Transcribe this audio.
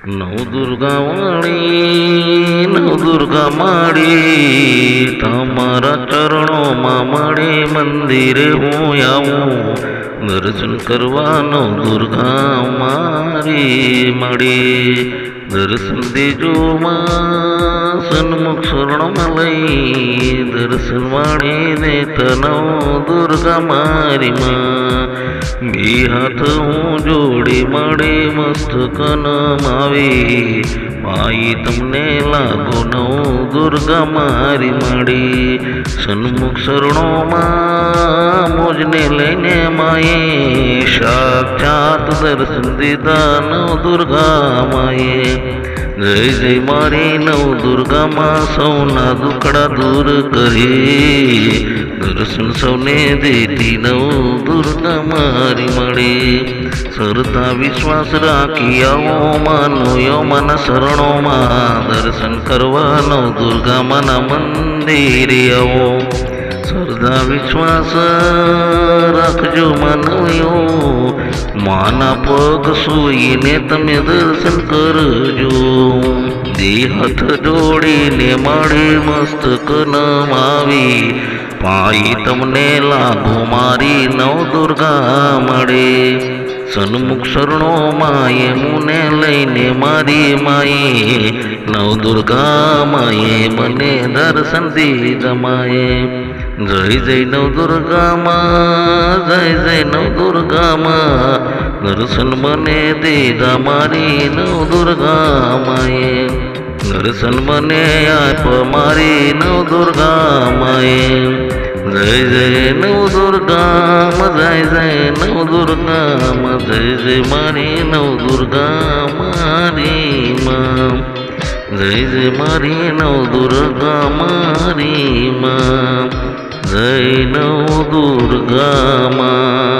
નવદુર્ગાવાળી નવદુર્ગા માળી તમારા ચરણોમાં મળે મંદિરે હું આવું દર્શન કરવા નવદુર્ગા મારી મળી દર્શન દેજો માં સન્મુખ શરણમાં લઈ દર્શન વાળીને નવદુર્ગા મારી માં બે હાથ હું જોડી મળે મસ્તક નમાવી માઈ તમને લાગો નવદુર્ગા મારી મળી સન્મુખ શરણોમાં મોજને લઈને માએ સાક્ષાત દર્શન દીધા નવદુર્ગા માએ જય જય મારી નવદુર્ગામાં સૌના દુખડા દૂર કરી દર્શન સૌને દેતી નવદુર્ગા મારી મળી શ્રદ્ધા વિશ્વાસ રાખી આવો માનો યમન શરણોમાં દર્શન કરવા નવદુર્ગા માના મંદિરે આવો શ્રદ્ધા વિશ્વાસ રાખજો માનવ્યો માના પગ સૂઈને તમે દર્શન કરજો દે હાથ જોડીને માળે મસ્તક નમાવી પાઈ તમને લાગો મારી નવદુર્ગા મળે સન્મુખ શરણો માએ મુને લઈને મારી માએ નવદુર્ગા માએ મને દર્શન દીધા માએ જય જય નવદુર્ગામાં જય જય નવદુર્ગામાં દર્શન મને દીધા મારી નવદુર્ગા માએ દર્શન મને આપ મારી નવદુર્ગા માએ જય જય નવદુર્ગામાં જય જય નવદુર્ગામાં જય જય મારી નવદુર્ગા મારી માં જય જય મારી નવદુર્ગા મારી માં જય નવદુર્ગા માં।